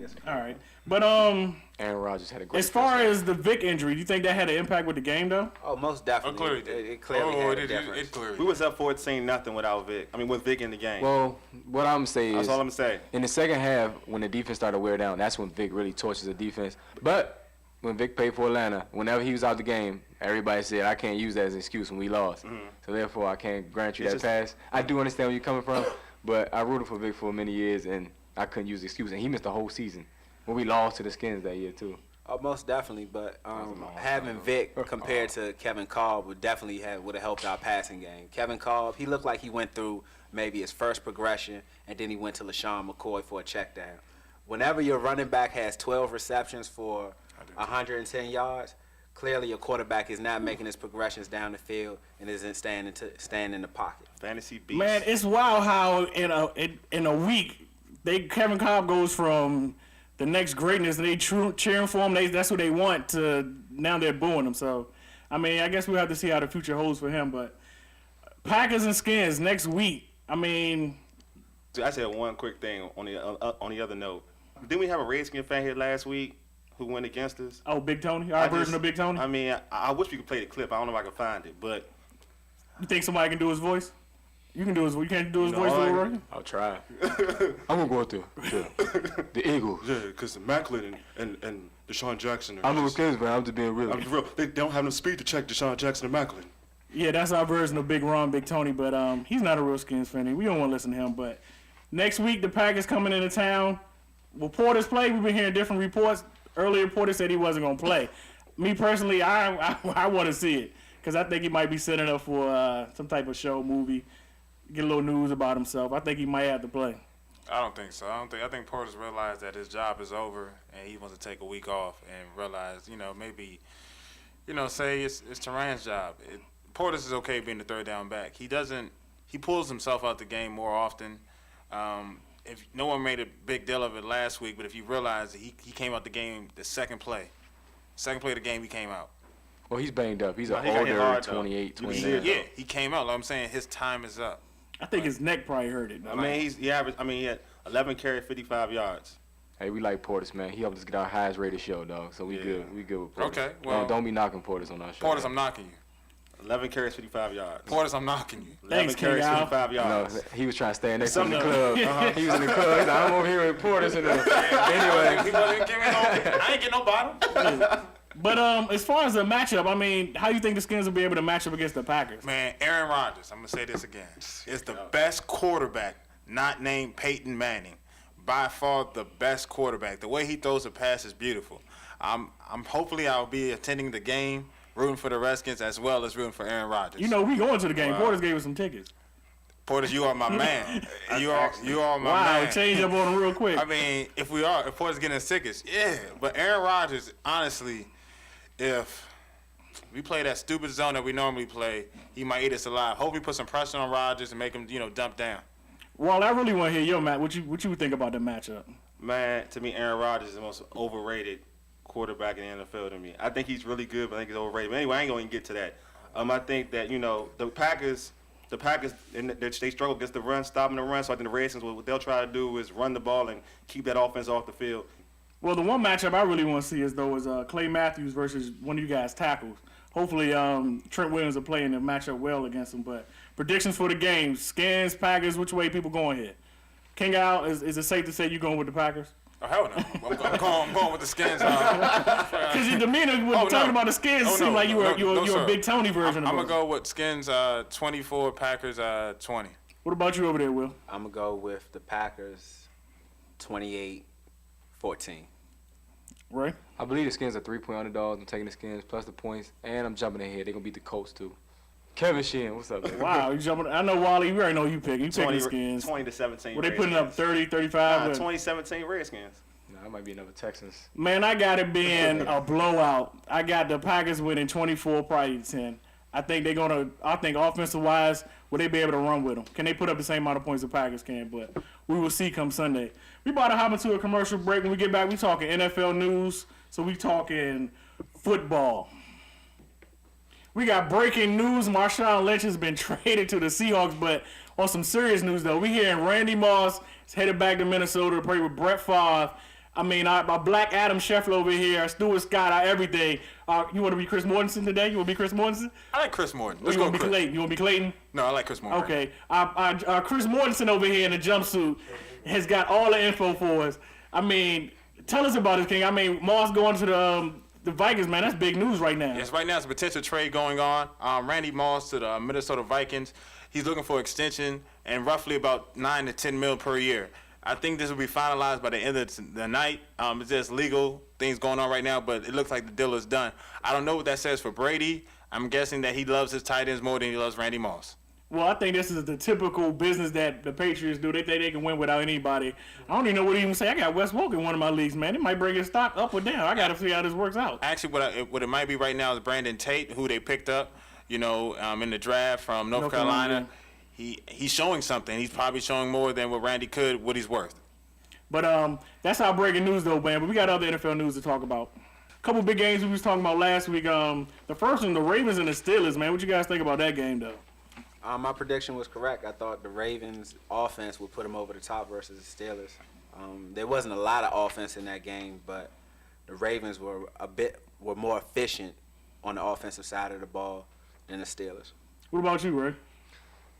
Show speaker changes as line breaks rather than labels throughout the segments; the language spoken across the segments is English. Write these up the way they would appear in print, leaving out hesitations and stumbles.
guess.
All right. But
Aaron Rodgers had a great.
as far as the Vic injury, do you think that had an impact with the game though?
Oh, most definitely.
clearly did.
It clearly had a difference.
It clearly
We was up 14-0 without Vic. I mean, with Vic in the game.
Well, what I'm saying
That's
is,
all I'm gonna say.
in the second half, when the defense started to wear down, that's when Vic really torches the defense. But when Vic played for Atlanta, whenever he was out the game, everybody said, I can't use that as an excuse when we lost. So therefore, I can't grant you
It's
that
just-
pass. I do understand where you're coming from, but I rooted for Vic for many years, and I couldn't use the excuse. And he missed the whole season when we lost to the Skins that year, too.
Oh, most definitely, but having Vic compared to Kevin Kolb would definitely would have helped our passing game. Kevin Kolb, he looked like he went through maybe his first progression, and then he went to LaShawn McCoy for a check down. Whenever your running back has 12 receptions for 110 yards, clearly your quarterback is not making his progressions down the field and isn't staying in the pocket.
Fantasy beast.
Man, it's wild how in a week Kevin Kolb goes from the next greatness and they cheering for him. That's what they want to now they're booing him. So, I mean, I guess we'll have to see how the future holds for him. But Packers and Skins next week. I mean,
I said one quick thing on the other note. Didn't we have a Redskin fan here last week who went against us?
oh, Big Tony, our version of Big Tony.
I mean, I wish we could play the clip. I don't know if I can find it, but
You think somebody can do his voice? You can do his. You can't do his
No,
voice,
I-
Lil Roy?
I'll try. I'm going to go out there. The Eagles.
Yeah, because Macklin and Deshaun Jackson.
I'm a Skins fan. I'm just being real.
I'm real. They don't have no speed to check Deshaun Jackson and Macklin.
Yeah, that's our version of Big Ron, Big Tony. But he's not a real Skins fan. We don't want to listen to him. But next week the Packers coming into town. Will Portis play? We've been hearing different reports. Earlier, Portis said he wasn't going to play. Me personally, I want to see it because I think he might be setting up for some type of show, movie, get a little news about himself. I think he might have to play.
I don't think so. I think Portis realized that his job is over and he wants to take a week off and realize, maybe, say it's Turan's job. Portis is okay being the third down back. He pulls himself out the game more often. If no one made a big deal of it last week, but if you realize that he came out the game the second play of the game he came out.
Well, he's banged up. He's an
he got hit
older
hard, though.
28,
You can
29.
see it,
Yeah, he came out. Like I'm saying, his time is up.
I think his neck probably hurt it.
I mean, he had 11 carries, 55 yards.
Hey, we like Portis, man. He helped us get our highest rated show, dog. So we
Yeah.
good. We good with Portis.
Okay, well-
don't be knocking Portis on our show.
Portis, I'm knocking you.
11 carries, 55 yards.
Portis, I'm knocking you.
11
Thanks,
carries,
King Al.
55
No,
yards.
he was trying to stay next to him in the
Something-
club. He was in the club. He's like, I'm over here with Portis. Anyway,
He wasn't giving I ain't getting no bottle.
But as far as the matchup, I mean, how do you think the Skins will be able to match up against the Packers?
Man, Aaron Rodgers, I'm going to say this again, is the best quarterback not named Peyton Manning. By far the best quarterback. The way he throws a pass is beautiful. Hopefully I'll be attending the game, rooting for the Redskins as well as rooting for Aaron Rodgers.
You know, we going to the game. Portis gave us some tickets.
Portis, you are my man. You are my
Wow,
man.
change up on him real quick.
I mean, if Portis getting tickets, yeah. But Aaron Rodgers, honestly, if we play that stupid zone that we normally play, he might eat us alive. Hope we put some pressure on Rodgers and make him, dump down.
Well, I really want to hear your Matt. What you would think about the matchup?
Man, to me, Aaron Rodgers is the most overrated quarterback in the NFL to me. I think he's really good, but I think he's overrated. But anyway, I ain't going to get to that. I think that, the Packers, they struggle against the run, stopping the run. So I think the Redskins, what they'll try to do is run the ball and keep that offense off the field.
Well, the one matchup I really want to see is Clay Matthews versus one of you guys tackles. Hopefully, Trent Williams will play and they'll match up well against him. But predictions for the game: Skins, Packers. Which way people going here? King Al, is it safe to say you going with the Packers?
Oh, hell no. I'm going with the Skins.
Because your demeanor when talking about the Skins seemed like you're a Big Tony version
I'm
of
going
it.
to go with Skins 24, Packers 20.
What about you over there, Will?
I'm going to go with the Packers 28-14.
Right?
I believe the Skins are 3-point underdogs. I'm taking the Skins plus the points, and I'm jumping ahead. They're going to beat the Colts, too. Kevin Sheehan, what's up, man?
Wow, you jumping. I know, Wally, we already know you picking. You picking the Skins.
20-17.
Were they putting up 30, 35?
2017 Redskins.
Nah, it might be another Texans.
Man, I got it being a blowout. I got the Packers winning 24, probably 10. I think offensive-wise, will they be able to run with them? Can they put up the same amount of points the Packers can? But we will see come Sunday. We about to hop into a commercial break. When we get back, we talking NFL news. So we talking football. We got breaking news. Marshawn Lynch has been traded to the Seahawks, but on some serious news, though, we hearing Randy Moss is headed back to Minnesota to play with Brett Favre. I mean, my black Adam Scheffler over here, Stuart Scott, everything. You want to be Chris Mortensen today? You want to be Chris Mortensen?
I like Chris Morton.
Or
Let's
you
go
want to be
Chris.
Clayton? You want to be Clayton?
No, I like Chris Morton.
Okay. Chris Mortensen over here in the jumpsuit has got all the info for us. I mean, tell us about this, King. I mean, Moss going to the Vikings, man. That's big news right now.
Yes, right now it's a potential trade going on. Randy Moss to the Minnesota Vikings. He's looking for extension and roughly about $9 to $10 million per year. I think this will be finalized by the end of the night. It's just legal things going on right now, but it looks like the deal is done. I don't know what that says for Brady. I'm guessing that he loves his tight ends more than he loves Randy Moss.
Well, I think this is the typical business that the Patriots do. They think they can win without anybody. I don't even know what to even say. I got Wes Welker in one of my leagues, man. It might bring his stock up or down. I got to see how this works out.
Actually, what it might be right now is Brandon Tate, who they picked up, in the draft from North Carolina. He's showing something. He's probably showing more than what Randy could, what he's worth.
But that's our breaking news, though, man. But we got other NFL news to talk about. A couple big games we was talking about last week. The first one, the Ravens and the Steelers, man. What you guys think about that game, though?
My prediction was correct. I thought the Ravens' offense would put them over the top versus the Steelers. There wasn't a lot of offense in that game, but the Ravens were more efficient on the offensive side of the ball than the Steelers.
What about you, Ray?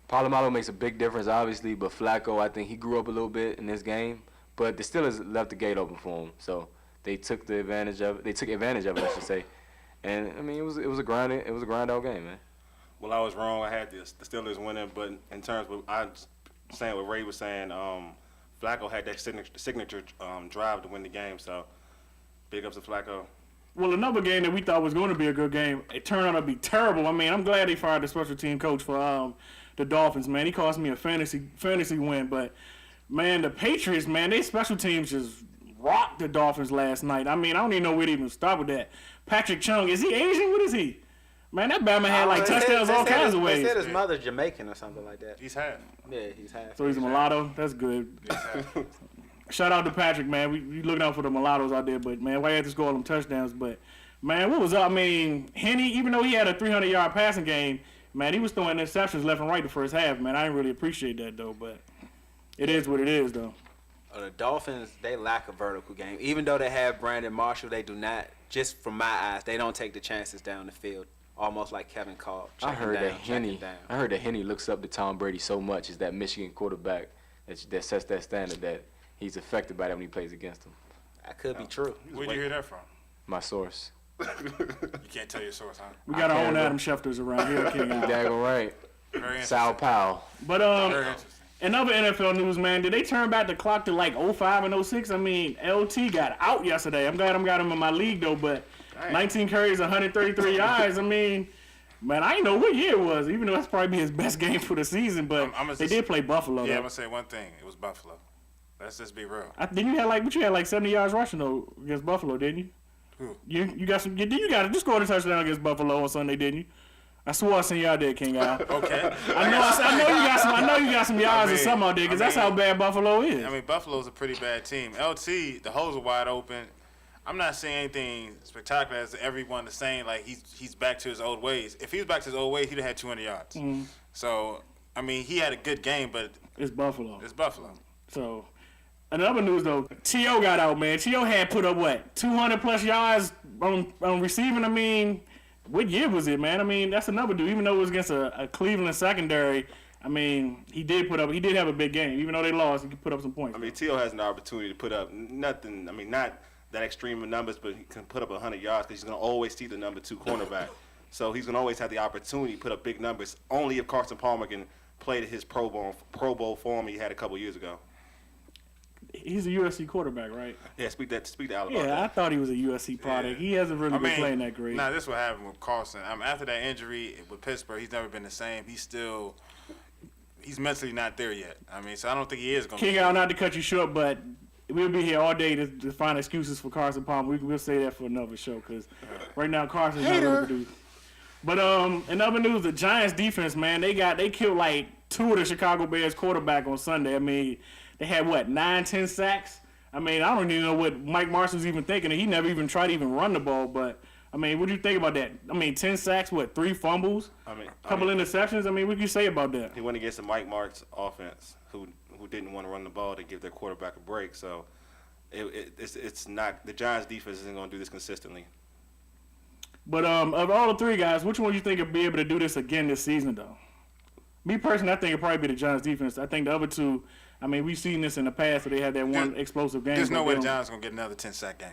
Polamalu makes a big difference, obviously, but Flacco, I think he grew up a little bit in this game. But the Steelers left the gate open for him, so they took advantage of it. I should say. And I mean, it was a grind out game, man.
Well, I was wrong. I had the Steelers winning, but in terms of saying what Ray was saying, Flacco had that signature drive to win the game. So big ups to Flacco.
Well, another game that we thought was going to be a good game, it turned out to be terrible. I mean, I'm glad they fired the special team coach for the Dolphins, man. He cost me a fantasy win, but man, the Patriots, man, they special teams just rocked the Dolphins last night. I mean, I don't even know where to even start with that. Patrick Chung, is he Asian? What is he? Man, that Bama had like touchdowns all kinds of ways.
They said his mother's Jamaican or something like that.
He's half.
Yeah, he's half.
So he's a mulatto? That's good.
He's half.
Shout out to Patrick, man. We looking out for the mulattoes out there, but man, why you have to score all them touchdowns? But man, what was up? I mean, Henny, even though he had a 300-yard passing game, man, he was throwing interceptions left and right the first half, man. I didn't really appreciate that though, but it is what it is though.
The Dolphins, they lack a vertical game. Even though they have Brandon Marshall, they do not. Just from my eyes, they don't take the chances down the field. Almost like Kevin Kolb.
I heard that Henny looks up to Tom Brady so much as that Michigan quarterback that sets that standard that he's affected by that when he plays against him.
That could be true.
Where'd you hear that from?
My source.
You can't tell your source, huh?
We got our own Adam Schefters around here. King Al.
Daggone right.
Very interesting.
Sao Paulo.
But
Very interesting.
in other NFL news, man, did they turn back the clock to like 05 and 06? I mean, LT got out yesterday. I'm glad I got him in my league though, but 19 carries, 133 yards. I mean, man, I didn't know what year it was, even though that's probably his best game for the season. But they did play Buffalo.
Yeah,
though.
I'm gonna say one thing. It was Buffalo. Let's just be real.
Didn't you have like 70 yards rushing though against Buffalo, didn't you?
Who?
You got some. You got just scored a touchdown against Buffalo on Sunday, didn't you? I swore I seen you out there, King Al.
Okay.
I know you got some yards or something out there, because that's how bad Buffalo is.
I mean, Buffalo's a pretty bad team. LT, the holes are wide open. I'm not saying anything spectacular as everyone is saying, like he's back to his old ways. If he was back to his old ways, he'd have had 200 yards.
Mm-hmm.
So, I mean, he had a good game, but
It's Buffalo.
it's Buffalo.
So, another news though, T.O. got out, man. T.O. had put up what, 200 plus yards on receiving. I mean, what year was it, man? I mean, that's another dude. Even though it was against a Cleveland secondary, I mean, he did have a big game. Even though they lost, he could put up some points.
I mean, T.O. has an opportunity to put up nothing. I mean, not that extreme in numbers, but he can put up 100 yards because he's going to always see the number 2 cornerback. So he's going to always have the opportunity to put up big numbers. Only if Carson Palmer can play to his Pro Bowl form he had a couple years ago.
He's a USC quarterback, right?
Yeah, speak to Al about
Yeah, I
that.
thought he was a USC product. He hasn't really been playing that great.
Nah, this is what happened with Carson. After that injury with Pittsburgh, he's never been the same. He's mentally not there yet. I mean, so I don't think he is going to
King Al, not to cut you short, but we'll be here all day to find excuses for Carson Palmer. We'll say that for another show because right now Carson's not really producing. But in other news, the Giants defense, man, they killed like 2 of the Chicago Bears quarterback on Sunday. I mean, they had what, 9-10 sacks? I mean, I don't even know what Mike Marshall's even thinking. He never even tried to even run the ball. But I mean, what do you think about that? I mean, 10 sacks, what, 3 fumbles, couple interceptions. I mean, what do you say about that?
He went against the Mike Marks offense, who didn't want to run the ball to give their quarterback a break. So it's not the Giants defense isn't going to do this consistently.
But of all the three guys, which one you think will be able to do this again this season, though? Me personally, I think it'll probably be the Giants defense. I think the other two, I mean, we've seen this in the past where they had that one explosive game.
There's no
but
way
they
the
don't-
Giants gonna get another 10-sack game.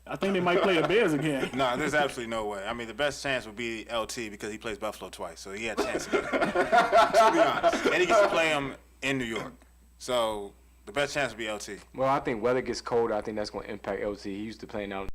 I think they might play the Bears again.
No, there's absolutely no way. I mean, the best chance would be LT because he plays Buffalo twice, so he had a chance to get it. To be honest, and he gets to play him in New York, so the best chance would be LT.
Well, I think weather gets colder. I think that's going to impact LT. He used to playing out